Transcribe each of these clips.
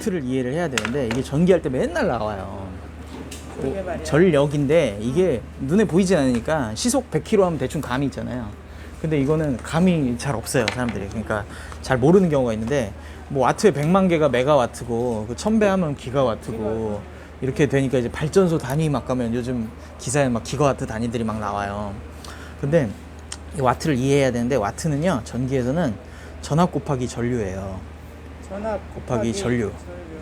와트를 이해를 해야 되는데 이게 전기할 때 맨날 나와요. 그러게 말이야. 전력인데 이게 눈에 보이진 않으니까 시속 100km 하면 대충 감이 있잖아요. 근데 이거는 감이 잘 없어요, 사람들이. 그러니까 잘 모르는 경우가 있는데 뭐 와트에 100만 개가 메가와트고 그 1000배 하면 기가와트고 이렇게 되니까 이제 발전소 단위 막 가면 요즘 기사에 막 기가와트 단위들이 막 나와요. 근데 이 와트를 이해해야 되는데 와트는요, 전기에서는 전압 곱하기 전류예요. 전압 곱하기 전류.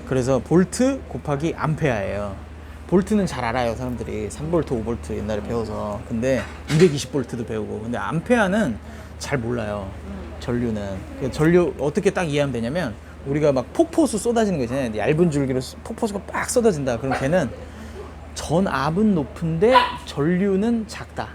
그래서 볼트 곱하기 암페어예요. 볼트는 잘 알아요, 사람들이. 3볼트, 5볼트 옛날에 배워서. 근데 220볼트도 배우고. 근데 암페어는 잘 몰라요, 전류는. 전류 어떻게 딱 이해하면 되냐면 우리가 막 폭포수 쏟아지는 거 있잖아요. 얇은 줄기로 폭포수가 빡 쏟아진다. 그럼 걔는 전압은 높은데 전류는 작다.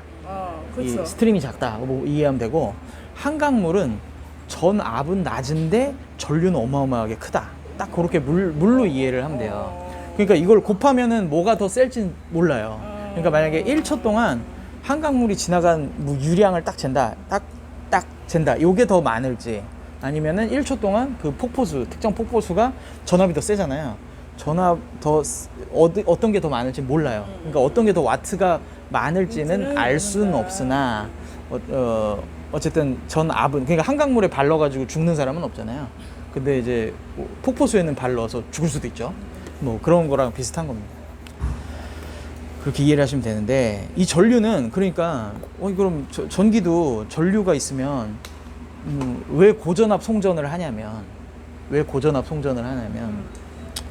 이 그렇죠. 스트림이 작다. 뭐 이해하면 되고, 한강물은 전압은 낮은데 전류는 어마어마하게 크다. 딱 그렇게 물로 이해를 하면 돼요. 그러니까 이걸 곱하면은 뭐가 더 셀진 몰라요. 그러니까 만약에 1초 동안 한강물이 지나간 뭐 유량을 딱 잰다. 딱 잰다. 요게 더 많을지, 아니면은 1초 동안 그 폭포수, 특정 폭포수가 전압이 더 세잖아요. 전압 더 어떤 게 더 많을지 몰라요. 그러니까 어떤 게 더 와트가 많을지는 알 수는 없으나 어쨌든 전압은, 그러니까 한강물에 발 넣어가지고 죽는 사람은 없잖아요. 근데 이제 폭포수에는 발 넣어서 죽을 수도 있죠. 뭐 그런 거랑 비슷한 겁니다. 그렇게 이해를 하시면 되는데, 이 전류는 그러니까 그럼 전기도 전류가 있으면 왜 고전압 송전을 하냐면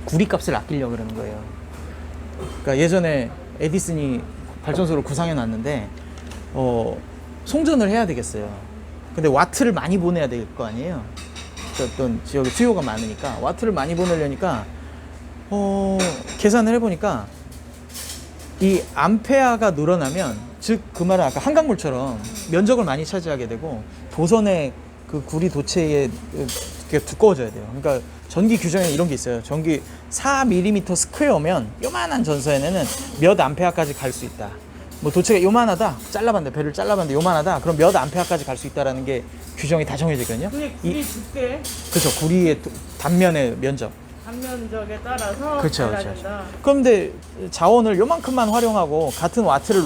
구리값을 아끼려고 그러는 거예요. 그러니까 예전에 에디슨이 발전소를 구상해 놨는데 송전을 해야 되겠어요. 근데 와트를 많이 보내야 될 거 아니에요. 어떤 지역에 수요가 많으니까 와트를 많이 보내려니까 계산을 해보니까 이 암페어가 늘어나면, 즉 그 말은 아까 한강물처럼 면적을 많이 차지하게 되고 도선의 그 구리 도체에 두꺼워져야 돼요. 그러니까 전기 규정에 이런 게 있어요. 전기 4mm 스퀘어면 요만한 전선에는 몇 암페어까지 갈 수 있다. 뭐 도체가 요만하다, 잘라봤는데, 배를 잘라봤는데 요만하다, 그럼 몇 암페어까지 갈 수 있다라는 게 규정이 다 정해져 있거든요. 그게 구리 두께, 그렇죠. 구리의 단면의 면적. 단면적에 따라서 그렇죠, 달라진다. 그런데 자원을 요만큼만 활용하고 같은 와트를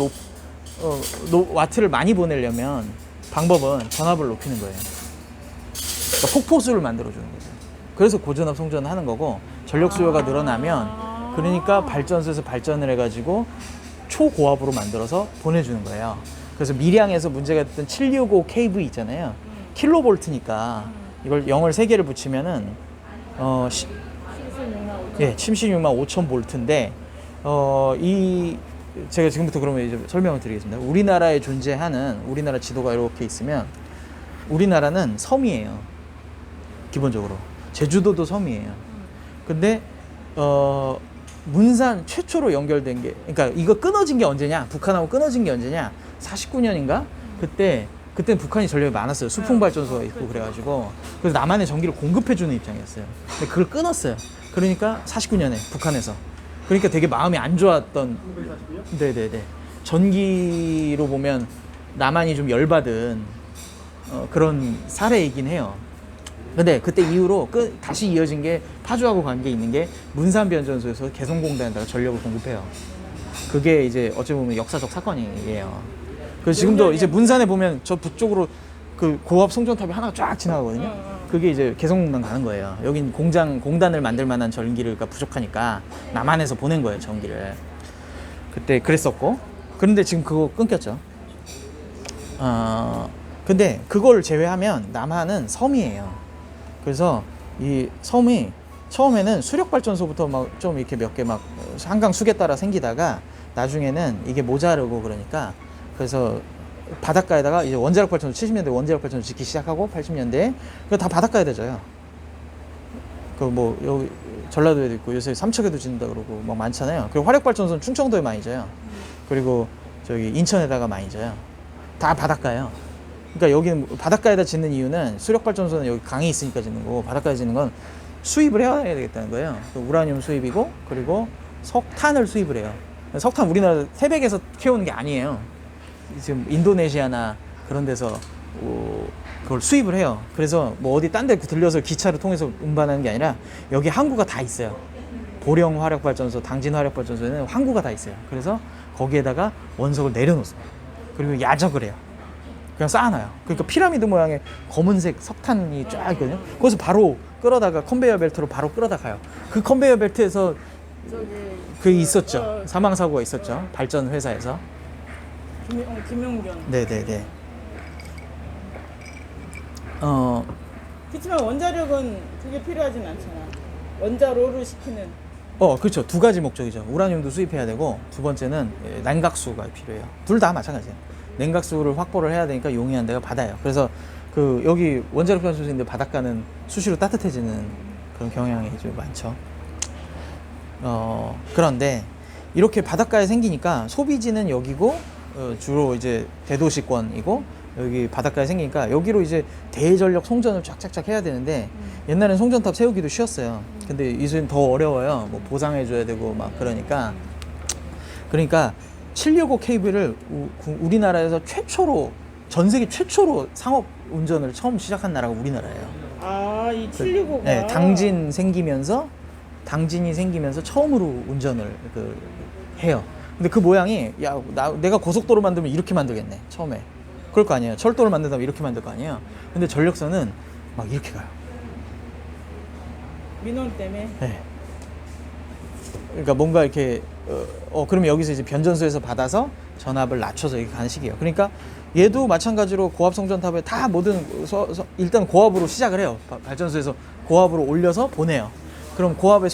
와트를 많이 보내려면 방법은 전압을 높이는 거예요. 그러니까 폭포수를 만들어주는 거죠. 그래서 고전압 송전을 하는 거고, 전력 수요가 늘어나면 그러니까 발전소에서 발전을 해가지고 초고압으로 만들어서 보내주는 거예요. 그래서 밀양에서 문제가 됐던 765 KV 있잖아요. 킬로볼트니까 이걸 0을 3개를 붙이면은 76만 5천 볼트인데 제가 지금부터 그러면 이제 설명을 드리겠습니다. 우리나라에 존재하는, 우리나라 지도가 이렇게 있으면 우리나라는 섬이에요. 기본적으로 제주도도 섬이에요. 근데 문산 최초로 연결된 게, 그러니까 이거 끊어진 게 언제냐, 북한하고 끊어진 게 언제냐, 49년인가 그때는 북한이 전력이 많았어요. 수풍 발전소가 있고 그래가지고, 그래서 남한에 전기를 공급해주는 입장이었어요. 근데 그걸 끊었어요. 그러니까 49년에 북한에서, 그러니까 되게 마음이 안 좋았던. 네네네. 전기로 보면 남한이 좀 열받은 그런 사례이긴 해요. 근데 그때 이후로 다시 이어진 게, 파주하고 관계 있는 게 문산변전소에서 개성공단에다가 전력을 공급해요. 그게 이제 어찌 보면 역사적 사건이에요. 그래서 지금도 이제 문산에 보면 저 북쪽으로 그 고압 송전탑이 하나가 쫙 지나가거든요. 그게 이제 개성공단 가는 거예요. 여긴 공단을 만들 만한 전기가 부족하니까 남한에서 보낸 거예요, 전기를. 그때 그랬었고. 그런데 지금 그거 끊겼죠. 근데 그걸 제외하면 남한은 섬이에요. 그래서 이 섬이 처음에는 수력발전소부터 막 좀 이렇게 몇 개 막 한강 수계 따라 생기다가 나중에는 이게 모자르고 그러니까, 그래서 바닷가에다가 이제 원자력 발전소, 70년대 원자력 발전소 짓기 시작하고 80년대 그거 다 바닷가에 되져요. 그 뭐 여기 전라도에도 있고 요새 삼척에도 짓는다 그러고 막 많잖아요. 그리고 화력 발전소는 충청도에 많이 져요. 그리고 저기 인천에다가 많이 져요. 다 바닷가예요. 그러니까 여기는 바닷가에다 짓는 이유는, 수력 발전소는 여기 강이 있으니까 짓는 거고, 바닷가에 짓는 건 수입을 해야 되겠다는 거예요. 우라늄 수입이고, 그리고 석탄을 수입을 해요. 석탄 우리나라 태백에서 캐오는 게 아니에요. 지금 인도네시아나 그런 데서 그걸 수입을 해요. 그래서 뭐 어디 딴 데 들려서 기차를 통해서 운반하는 게 아니라 여기 항구가 다 있어요. 보령 화력발전소, 당진 화력발전소에는 항구가 다 있어요. 그래서 거기에다가 원석을 내려놓습니다. 그리고 야적을 해요. 그냥 쌓아놔요. 그러니까 피라미드 모양의 검은색 석탄이 쫙 있거든요. 거기서 바로 끌어다가 컨베이어 벨트로 바로 끌어다 가요. 그 컨베이어 벨트에서 저기 그 있었죠. 사망 사고가 있었죠. 발전 회사에서. 김용견. 네네네. 그렇지만 원자력은 그게 필요하진 않잖아. 원자로를 시키는. 그렇죠. 두 가지 목적이죠. 우라늄도 수입해야 되고, 두 번째는 냉각수가 필요해요. 둘 다 마찬가지예요. 냉각수를 확보를 해야 되니까 용이한 데가 바다예요. 그래서 그 여기 원자력 발전소인데 바닷가는 수시로 따뜻해지는 그런 경향이 좀 많죠. 그런데 이렇게 바닷가에 생기니까 소비지는 여기고, 주로 이제 대도시권이고, 여기 바닷가에 생기니까 여기로 이제 대전력 송전을 쫙쫙쫙 해야 되는데, 옛날엔 송전탑 세우기도 쉬웠어요. 근데 이제는 더 어려워요. 뭐 보상해줘야 되고 막 그러니까 765 케이블을 우리나라에서 최초로, 전 세계 최초로 상업 운전을 처음 시작한 나라가 우리나라예요. 아, 이 765가. 네, 당진이 생기면서 처음으로 운전을 해요. 근데 그 모양이, 내가 고속도로 만들면 이렇게 만들겠네, 처음에. 그럴 거 아니에요. 철도를 만든다면 이렇게 만들 거 아니에요. 근데 전력선은 막 이렇게 가요. 민원 때문에. 네. 그러니까 뭔가 이렇게 그러면 여기서 이제 변전소에서 받아서 전압을 낮춰서 이렇게 가는 식이에요. 그러니까 얘도 마찬가지로 고압 송전탑에 다 모든 일단 고압으로 시작을 해요. 발전소에서 고압으로 올려서 보내요. 그럼 고압의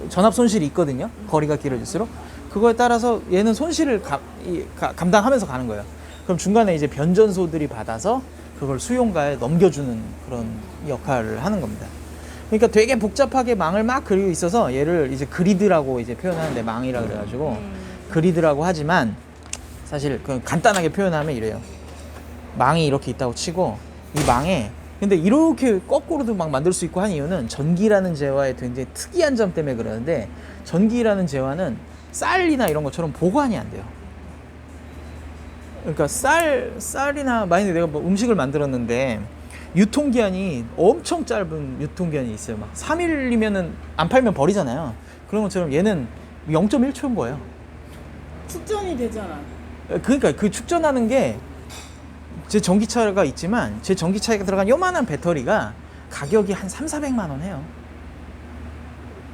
전압 손실이 있거든요. 거리가 길어질수록 그거에 따라서 얘는 손실을 감당하면서 가는 거예요. 그럼 중간에 이제 변전소들이 받아서 그걸 수용가에 넘겨주는 그런 역할을 하는 겁니다. 그러니까 되게 복잡하게 망을 막 그리고 있어서 얘를 이제 그리드라고 이제 표현하는데, 망이라 그래가지고 그리드라고 하지만 사실 그 간단하게 표현하면 이래요. 망이 이렇게 있다고 치고, 이 망에 근데 이렇게 거꾸로도 막 만들 수 있고 한 이유는 전기라는 재화의 굉장히 특이한 점 때문에 그러는데, 전기라는 재화는 쌀이나 이런 것처럼 보관이 안 돼요. 그러니까 쌀이나 만약에 내가 뭐 음식을 만들었는데 유통기한이 엄청 짧은 유통기한이 있어요. 막 3일이면은 안 팔면 버리잖아요. 그런 것처럼 얘는 0.1초인 거예요. 축전이 되잖아. 그러니까 그 축전하는 게, 제 전기차가 있지만 제 전기차에 들어간 요만한 배터리가 가격이 한 300~400만 원 해요.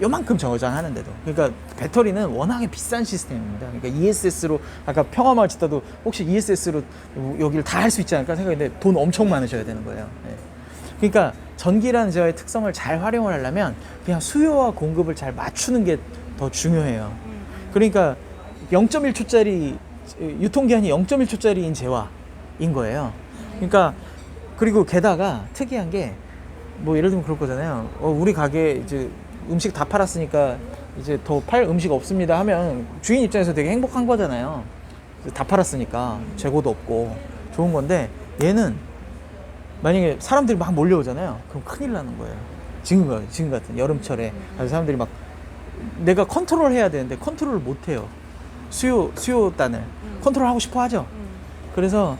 요만큼 저장하는데도. 그러니까 배터리는 워낙에 비싼 시스템입니다. 그러니까 ESS로, 아까 평화마을 짓다도 혹시 ESS로 여기를 다 할 수 있지 않을까 생각했는데 돈 엄청 많으셔야 되는 거예요. 네. 그러니까 전기라는 재화의 특성을 잘 활용을 하려면 그냥 수요와 공급을 잘 맞추는 게 더 중요해요. 그러니까 0.1초짜리 유통기한이 0.1초짜리인 재화인 거예요. 그러니까 그리고 게다가 특이한 게, 뭐 예를 들면 그럴 거잖아요. 우리 가게 이제 음식 다 팔았으니까 이제 더 팔 음식 없습니다 하면 주인 입장에서 되게 행복한 거잖아요. 다 팔았으니까 재고도 없고 좋은 건데, 얘는 만약에 사람들이 막 몰려오잖아요. 그럼 큰일 나는 거예요. 지금 같은 여름철에 사람들이 막, 내가 컨트롤 해야 되는데 컨트롤을 못 해요. 수요단을 컨트롤 하고 싶어 하죠. 그래서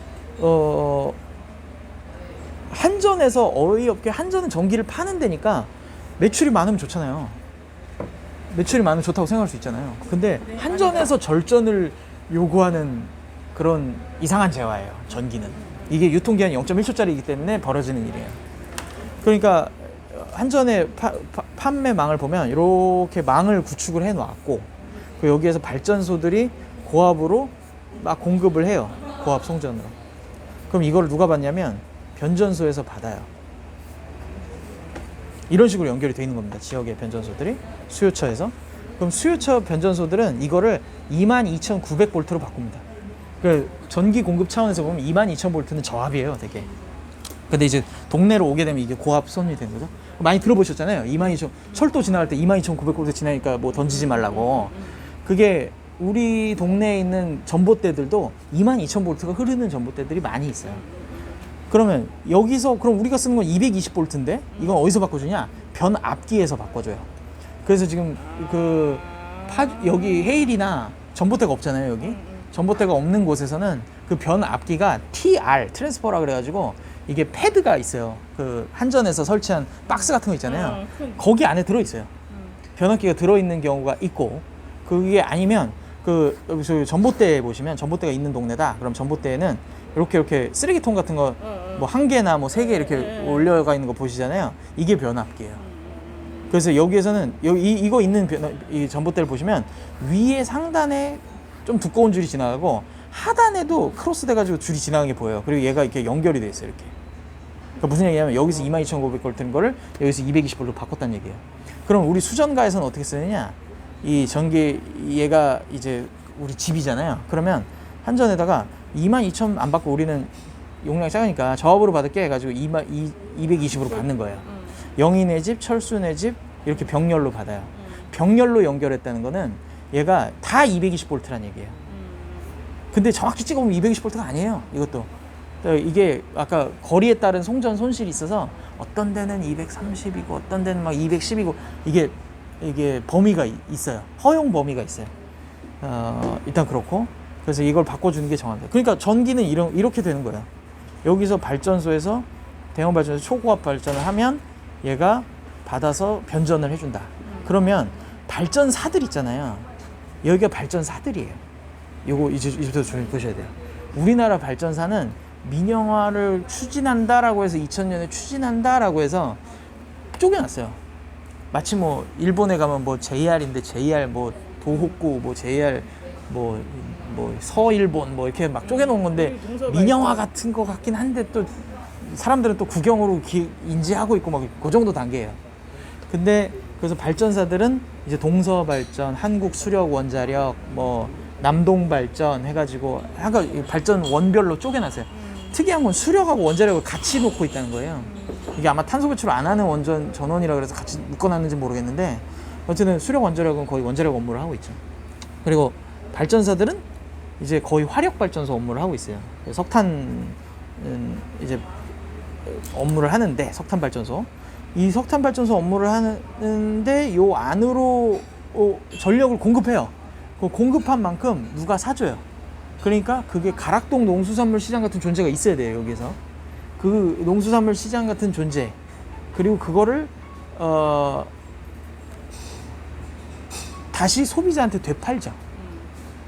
한전에서 어이없게, 한전은 전기를 파는 데니까 매출이 많으면 좋잖아요. 매출이 많으면 좋다고 생각할 수 있잖아요. 근데 한전에서 절전을 요구하는 그런 이상한 재화예요, 전기는. 이게 유통기한이 0.1초짜리이기 때문에 벌어지는 일이에요. 그러니까 한전의 판매망을 보면 이렇게 망을 구축을 해놨고, 여기에서 발전소들이 고압으로 막 공급을 해요. 고압 송전으로. 그럼 이걸 누가 받냐면 변전소에서 받아요. 이런 식으로 연결이 되어 있는 겁니다. 지역의 변전소들이 수요처에서. 그럼 수요처 변전소들은 이거를 22,900볼트로 바꿉니다. 그 전기 공급 차원에서 보면 22,000볼트는 저압이에요, 되게. 근데 이제 동네로 오게 되면 이게 고압 선이 되는 거죠. 많이 들어보셨잖아요. 22,000, 철도 지나갈 때 22,900볼트 지나니까 뭐 던지지 말라고. 그게 우리 동네에 있는 전봇대들도 22,000볼트가 흐르는 전봇대들이 많이 있어요. 그러면 여기서, 그럼 우리가 쓰는 건 220볼트인데 이건 어디서 바꿔주냐? 변 앞기에서 바꿔줘요. 그래서 지금 여기 헤일이나 전봇대가 없잖아요, 여기. 전봇대가 없는 곳에서는 그 변압기가 TR 트랜스퍼라 그래가지고 이게 패드가 있어요. 그 한전에서 설치한 박스 같은 거 있잖아요. 거기 안에 들어있어요. 변압기가 들어있는 경우가 있고, 그게 아니면 그 여기서 전봇대 보시면 전봇대가 있는 동네다. 그럼 전봇대에는 이렇게 쓰레기통 같은 거 뭐 한 개나 뭐 세 개 이렇게 올려가 있는 거 보시잖아요. 이게 변압기예요. 그래서 여기에서는 이거 있는 이 전봇대를 보시면 위에 상단에 좀 두꺼운 줄이 지나가고 하단에도 크로스 돼가지고 줄이 지나가는 게 보여요. 그리고 얘가 이렇게 연결이 돼 있어요. 이렇게. 그러니까 무슨 얘기냐면 여기서 22,500V 뜬 거를 여기서 220V로 바꿨다는 얘기예요. 그럼 우리 수전가에서는 어떻게 쓰느냐? 이 전기 얘가 이제 우리 집이잖아요. 그러면 한전에다가 22,000 안 받고 우리는 용량이 작으니까 저압으로 받을게 해가지고 220으로 받는 거예요. 영인의 집, 철수네 집 이렇게 병렬로 받아요. 병렬로 연결했다는 거는 얘가 다 220V란 얘기예요. 근데 정확히 찍어보면 220V가 아니에요. 이것도. 이게 아까 거리에 따른 송전 손실이 있어서 어떤 데는 230이고 어떤 데는 막 210이고 이게 범위가 있어요. 허용 범위가 있어요. 일단 그렇고, 그래서 이걸 바꿔주는 게 정합니다. 그러니까 전기는 이렇게 되는 거예요. 여기서 발전소에서 대형 발전소 초고압 발전을 하면 얘가 받아서 변전을 해준다. 그러면 발전사들 있잖아요. 여기가 발전사들이에요. 요거 이제부터 좀 보셔야 돼요. 우리나라 발전사는 민영화를 추진한다라고 해서 2000년에 추진한다라고 해서 쪼개놨어요. 마치 뭐 일본에 가면 뭐 JR인데 JR 뭐 도호쿠 뭐 JR 뭐 서일본 뭐 이렇게 막 쪼개놓은 건데 민영화 같은 거 같긴 한데 또 사람들은 또 구경으로 인지하고 있고 막 그 정도 단계예요. 근데 그래서 발전사들은 이제 동서발전, 한국수력원자력, 뭐 남동발전 해가지고 발전 원별로 쪼개놨어요. 특이한 건 수력하고 원자력을 같이 놓고 있다는 거예요. 이게 아마 탄소 배출을 안 하는 원전 전원이라 그래서 같이 묶어놨는지 모르겠는데 어쨌든 수력 원자력은 거의 원자력 업무를 하고 있죠. 그리고 발전사들은 이제 거의 화력 발전소 업무를 하고 있어요. 석탄 이제 업무를 하는데 석탄 발전소 이 석탄 발전소 업무를 하는데 요 안으로 전력을 공급해요. 그 공급한 만큼 누가 사줘요. 그러니까 그게 가락동 농수산물 시장 같은 존재가 있어야 돼요. 여기서 그 농수산물 시장 같은 존재 그리고 그거를 다시 소비자한테 되팔죠.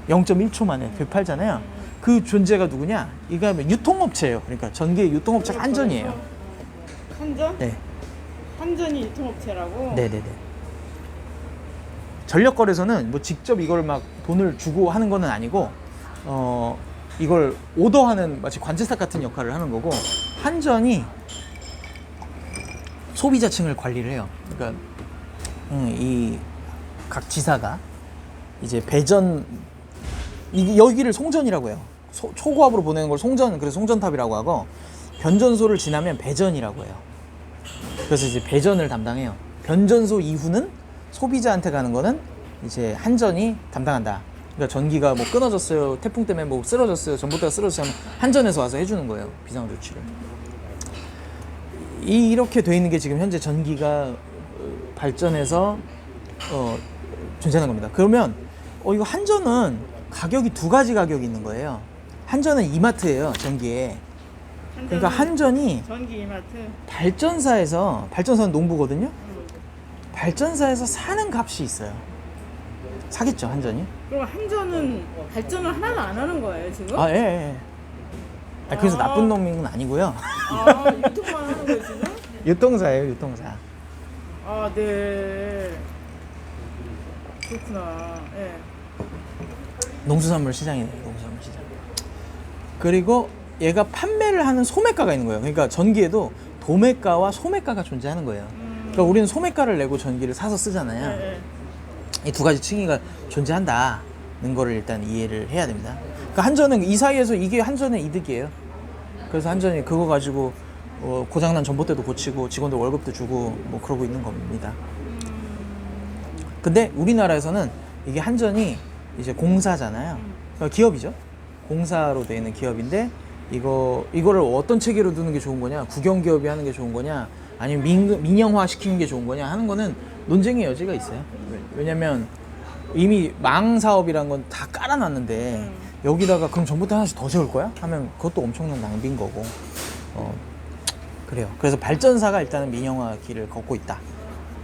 0.1초 만에 되팔잖아요. 그 존재가 누구냐? 이거 하면 유통업체예요. 그러니까 전기의 유통업체가 한전이에요. 한전? 네. 한전이 유통업체라고? 네네네. 전력거래소는 뭐 직접 이걸 막 돈을 주고 하는 거는 아니고 이걸 오더하는 마치 관제사 같은 역할을 하는 거고 한전이 소비자층을 관리를 해요. 그러니까 이 각 지사가 이제 배전 여기를 송전이라고 해요. 초고압으로 보내는 걸 송전, 그래서 송전탑이라고 하고 변전소를 지나면 배전이라고 해요. 그래서 이제 배전을 담당해요. 변전소 이후는 소비자한테 가는 거는 이제 한전이 담당한다. 그러니까 전기가 뭐 끊어졌어요, 태풍 때문에 뭐 쓰러졌어요, 전봇대가 쓰러졌어요 하면 한전에서 와서 해주는 거예요. 비상 조치를. 이렇게 돼 있는 게 지금 현재 전기가 발전해서 존재하는 겁니다. 그러면 이거 한전은 가격이 두 가지 가격이 있는 거예요. 한전은 이마트예요, 전기에. 그러니까 한전이 전기 이마트. 발전사는 농부거든요. 발전사에서 사는 값이 있어요. 사겠죠, 한전이? 그럼 한전은 발전을 하나도 안 하는 거예요, 지금? 아, 예. 그래서 나쁜 놈인 건 아니고요. 유통만 하는 거예요, 지금? 유통사예요, 유통사. 아, 네. 그렇구나. 예. 농수산물 시장이네요, 농수산물 시장. 그리고 얘가 판매를 하는 소매가가 있는 거예요. 그러니까 전기에도 도매가와 소매가가 존재하는 거예요. 그러니까 우리는 소매가를 내고 전기를 사서 쓰잖아요. 네. 이 두 가지 층위가 존재한다는 거를 일단 이해를 해야 됩니다. 그러니까 한전은 이 사이에서 이게 한전의 이득이에요. 그래서 한전이 그거 가지고 고장난 전봇대도 고치고 직원들 월급도 주고 뭐 그러고 있는 겁니다. 근데 우리나라에서는 이게 한전이 이제 공사잖아요. 그러니까 기업이죠. 공사로 되어 있는 기업인데 이거를 어떤 체계로 두는 게 좋은 거냐, 국영기업이 하는 게 좋은 거냐, 아니면 민영화 시키는 게 좋은 거냐 하는 거는 논쟁의 여지가 있어요. 왜냐면 이미 망 사업이란 건 다 깔아놨는데 여기다가 그럼 전봇대 하나씩 더 세울 거야? 하면 그것도 엄청난 낭비인 거고. 그래요. 그래서 발전사가 일단은 민영화 길을 걷고 있다.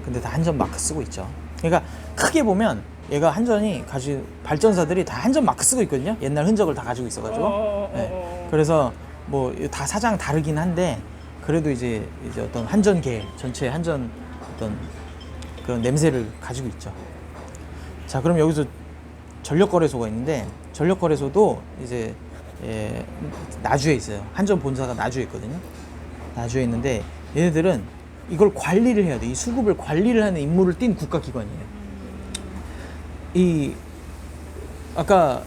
근데 다 한전 마크 쓰고 있죠. 그러니까 크게 보면 얘가 한전이 발전사들이 다 한전 마크 쓰고 있거든요. 옛날 흔적을 다 가지고 있어가지고. 네. 그래서 뭐 다 사장 다르긴 한데 그래도 이제 어떤 한전계 전체 한전 어떤 그런 냄새를 가지고 있죠. 자, 그럼 여기서 전력거래소가 있는데 전력거래소도 이제 나주에 있어요. 한전 본사가 나주에 있거든요. 나주에 있는데 얘네들은 이걸 관리를 해야 돼. 이 수급을 관리를 하는 임무를 띈 국가기관이에요. 아까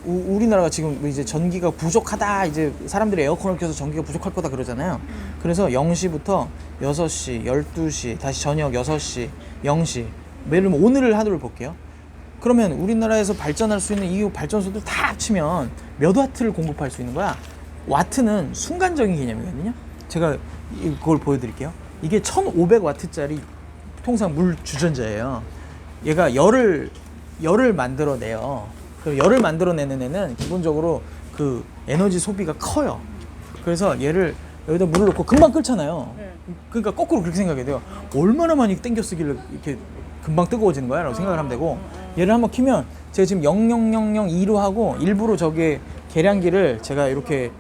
우리나라가 지금 이제 전기가 부족하다, 이제 사람들이 에어컨을 켜서 전기가 부족할 거다 그러잖아요. 그래서 0시부터 6시, 12시, 다시 저녁 6시, 0시, 예를 들면 오늘을 하루를 볼게요. 그러면 우리나라에서 발전할 수 있는 이 발전소들 다 합치면 몇 와트를 공급할 수 있는 거야? 와트는 순간적인 개념이거든요. 제가 이걸 보여드릴게요. 이게 1500와트짜리 통상 물 주전자예요. 얘가 열을 만들어내요. 그 열을 만들어내는 애는 기본적으로 그 에너지 소비가 커요. 그래서 얘를 여기다 물을 넣고 금방 끓잖아요. 그러니까 거꾸로 그렇게 생각해야 돼요. 얼마나 많이 땡겨 쓰길래 이렇게 금방 뜨거워지는 거야? 라고 생각을 하면 되고, 얘를 한번 키면 제가 지금 00002로 하고 일부러 저게 계량기를 제가 이렇게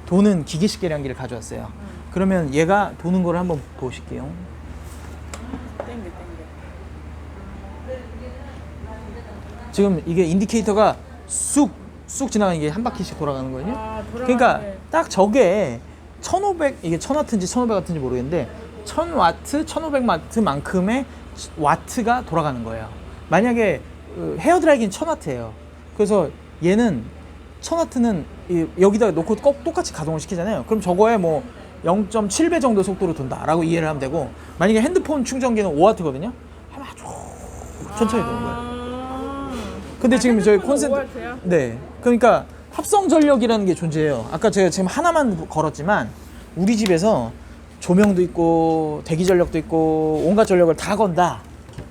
도는 기계식 계량기를 가져왔어요. 그러면 얘가 도는 거를 한번 보실게요. 땡겨. 지금 이게 인디케이터가 쑥 지나가는 게 한 바퀴씩 돌아가는 거거든요. 그러니까 딱 저게 1500, 이게 1000와트인지 1500와트인지 모르겠는데 1000와트, 1500와트만큼의 와트가 돌아가는 거예요. 만약에 헤어드라이기는 1000와트예요. 그래서 얘는 1000와트는 여기다 놓고 똑같이 가동을 시키잖아요. 그럼 저거에 뭐 0.7배 정도 속도로 돈다라고 이해를 하면 되고, 만약에 핸드폰 충전기는 5와트거든요. 하면 아주 천천히 도는 거예요. 근데 지금 저희 콘센트, 네, 그러니까 합성 전력이라는 게 존재해요. 아까 제가 지금 하나만 걸었지만 우리 집에서 조명도 있고 대기 전력도 있고 온갖 전력을 다 건다.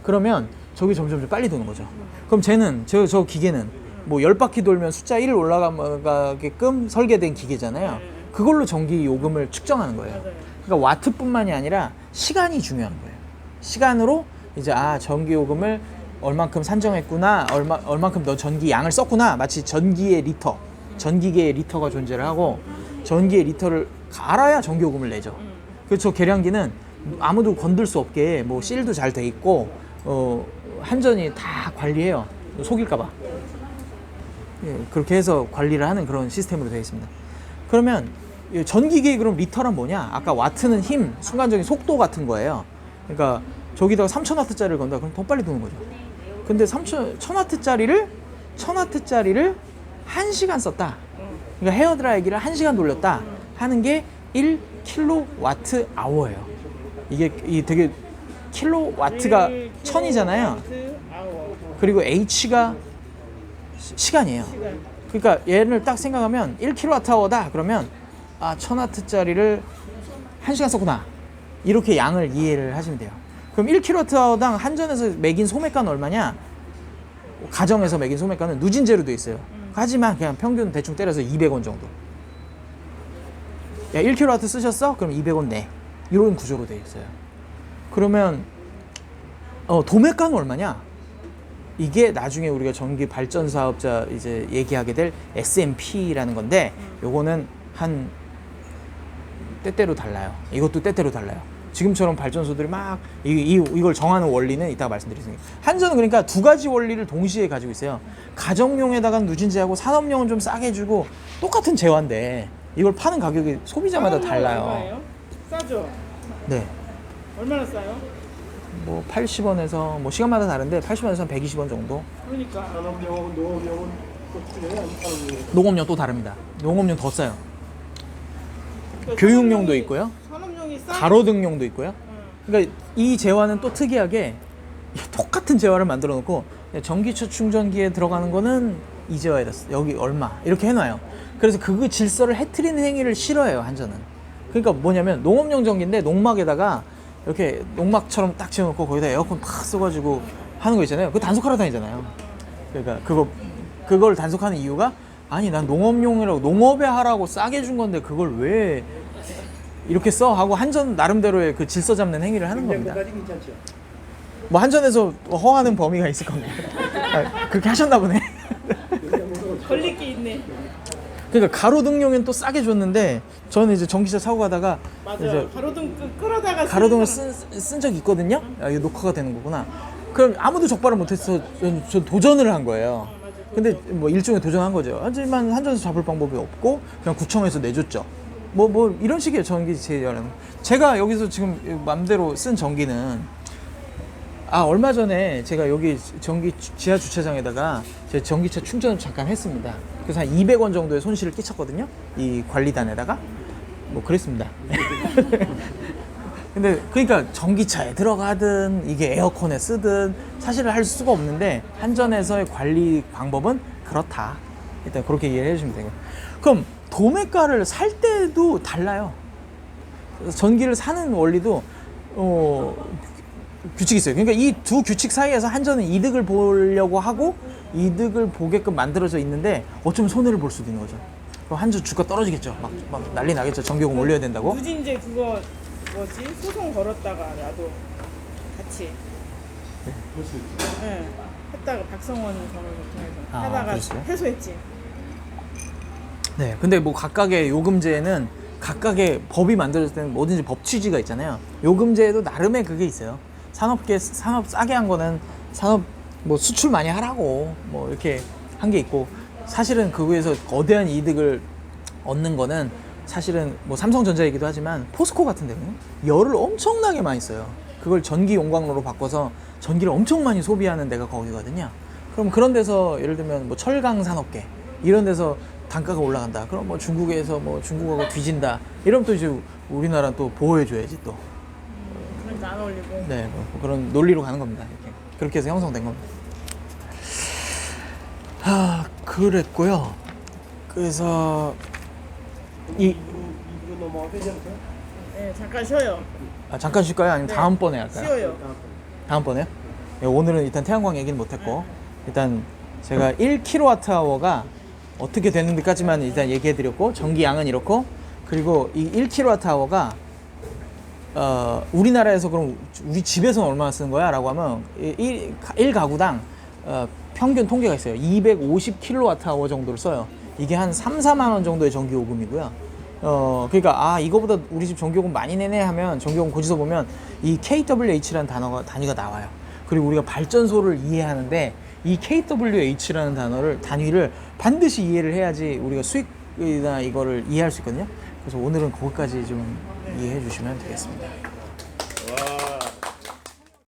그러면 저기 점점 빨리 도는 거죠. 그럼 쟤는 저 기계는 뭐 10바퀴 돌면 숫자 1 올라가게끔 설계된 기계잖아요. 그걸로 전기 요금을 측정하는 거예요. 그러니까 와트뿐만이 아니라 시간이 중요한 거예요. 시간으로 이제 전기 요금을 얼만큼 산정했구나, 얼만큼 너 전기 양을 썼구나. 마치 전기의 리터, 전기계의 리터가 존재를 하고 전기의 리터를 알아야 전기 요금을 내죠. 그래서 계량기는 아무도 건들 수 없게 뭐 실도 잘 돼 있고 한전이 다 관리해요. 속일까봐. 그렇게 해서 관리를 하는 그런 시스템으로 되어 있습니다. 그러면 전기계의 그럼 리터란 뭐냐? 아까 와트는 힘, 순간적인 속도 같은 거예요. 그러니까 저기다가 3000와트짜리를 건다. 그럼 더 빨리 도는 거죠. 근데 1000와트짜리를 1시간 썼다. 그러니까 헤어드라이기를 1시간 돌렸다 하는 게 1kWh예요. 이게 되게 킬로와트가 1000이잖아요. 그리고 H가 시간이에요. 그러니까 얘를 딱 생각하면 1kWh다 그러면 1000와트짜리를 1시간 썼구나. 이렇게 양을 이해를 하시면 돼요. 그럼 1kWh당 한전에서 매긴 소매가는 얼마냐? 가정에서 매긴 소매가는 누진제로 돼 있어요. 하지만 그냥 평균 대충 때려서 200원 정도. 야, 1kW 쓰셨어? 그럼 200원 내. 이런 구조로 돼 있어요. 그러면 도매가는 얼마냐? 이게 나중에 우리가 전기 발전 사업자 이제 얘기하게 될 S&P라는 건데, 요거는 한 때때로 달라요. 이것도 때때로 달라요. 지금처럼 발전소들이 막 이걸 정하는 원리는 이따가 말씀드리겠습니다. 한전은 그러니까 두 가지 원리를 동시에 가지고 있어요. 가정용에다가는 누진제하고 산업용은 좀 싸게 주고 똑같은 제화인데 이걸 파는 가격이 소비자마다 달라요. 얼마예요? 싸죠? 네. 얼마나 싸요? 뭐 80원에서 뭐 시간마다 다른데 80원에서 한 120원 정도. 그러니까 산업용은 농업용은 또 틀려요? 산업용은? 농업용 또 다릅니다. 농업용 더 싸요. 교육용도 있고요. 산업용이 싸. 가로등용도 있고요. 그러니까 이 제화는 또 특이하게 똑같은 제화를 만들어 놓고 전기차 충전기에 들어가는 거는 이 제화에다 여기 얼마 이렇게 해놔요. 그래서 그 질서를 해트리는 행위를 싫어해요, 한전은. 그러니까 뭐냐면 농업용 전기인데 농막에다가 이렇게 농막처럼 딱 지어놓고 거기다 에어컨 팍 써가지고 하는 거 있잖아요. 그거 단속하러 다니잖아요. 그러니까 그거 그걸 단속하는 이유가 아니 난 농업용이라고 농업에 하라고 싸게 준 건데 그걸 왜 이렇게 써 하고 한전 나름대로의 그 질서 잡는 행위를 하는 겁니다. 까지 괜찮죠? 뭐 한전에서 허하는 범위가 있을 겁니다. 아, 그렇게 하셨나 보네. 걸릴 게 있네. 그러니까 가로등용은 또 싸게 줬는데 저는 이제 전기차 사고 가다가 맞아. 이제 가로등 끌어다가 가로등을 쓰는 쓴 적이 있거든요. 아, 이거 녹화가 되는 거구나. 그럼 아무도 적발을 못해서 전 도전을 한 거예요. 근데 뭐 일종의 도전한 거죠. 하지만 한전에서 잡을 방법이 없고 그냥 구청에서 내줬죠. 뭐 이런 식이에요. 전기제라는. 제가 여기서 지금 맘대로 쓴 전기는 얼마 전에 제가 여기 전기 지하 주차장에다가 제 전기차 충전을 잠깐 했습니다. 그래서 한 200원 정도의 손실을 끼쳤거든요. 이 관리단에다가 뭐 그랬습니다. 근데 그러니까 전기차에 들어가든 이게 에어컨에 쓰든 사실은 할 수가 없는데 한전에서의 관리 방법은 그렇다. 일단 그렇게 이해해 주시면 되고. 그럼 도매가를 살 때도 달라요. 전기를 사는 원리도 규칙이 있어요. 그러니까 이 두 규칙 사이에서 한전은 이득을 보려고 하고 이득을 보게끔 만들어져 있는데 어쩌면 손해를 볼 수도 있는 거죠. 그럼 한전 주가 떨어지겠죠. 막 난리 나겠죠. 전기요금 올려야 된다고. 누진제 그거 뭐지? 소송 걸었다가 나도 같이 네. 했다가 박성원 전원을 통해서 하다가 그랬어요? 해소했지. 네. 근데 뭐 각각의 요금제는 각각의 법이 만들어질 때는 뭐든지 법 취지가 있잖아요. 요금제에도 나름의 그게 있어요. 산업 싸게 한 거는 산업 뭐 수출 많이 하라고 뭐 이렇게 한 게 있고 사실은 그거에서 거대한 이득을 얻는 거는 사실은 뭐 삼성전자이기도 하지만 포스코 같은 데는 열을 엄청나게 많이 써요. 그걸 전기 용광로로 바꿔서 전기를 엄청 많이 소비하는 데가 거기거든요. 그럼 그런 데서 예를 들면 뭐 철강 산업계 이런 데서 단가가 올라간다. 그럼 뭐 중국에서 뭐 중국하고 뒤진다. 이러면 또 이제 우리나라는 또 보호해줘야지 또. 그러니까 안 올리고. 네, 뭐 그런 논리로 가는 겁니다. 이렇게. 그렇게 해서 형성된 겁니다. 그랬고요. 그래서 이거 넘어가서 이제부터 네, 잠깐 쉬어요. 잠깐 쉴까요? 아니면 네. 다음번에 할까요? 쉬어요. 다음번에요? 네, 오늘은 일단 태양광 얘기는 못했고 일단 제가 1kWh가 어떻게 되는지까지만 일단 얘기해드렸고 전기 양은 이렇고 그리고 이 1kWh가 우리나라에서 그럼 우리 집에서는 얼마나 쓰는 거야? 라고 하면 1가구당 평균 통계가 있어요. 250kWh 정도를 써요. 이게 한 3, 4만 원 정도의 전기 요금이고요. 그러니까 이거보다 우리 집 전기요금 많이 내네 하면 전기요금 고지서 보면 이 KWH라는 단위가 나와요. 그리고 우리가 발전소를 이해하는데 이 KWH라는 단위를 반드시 이해를 해야지 우리가 수익이나 이거를 이해할 수 있거든요. 그래서 오늘은 거기까지 좀 이해해 주시면 되겠습니다.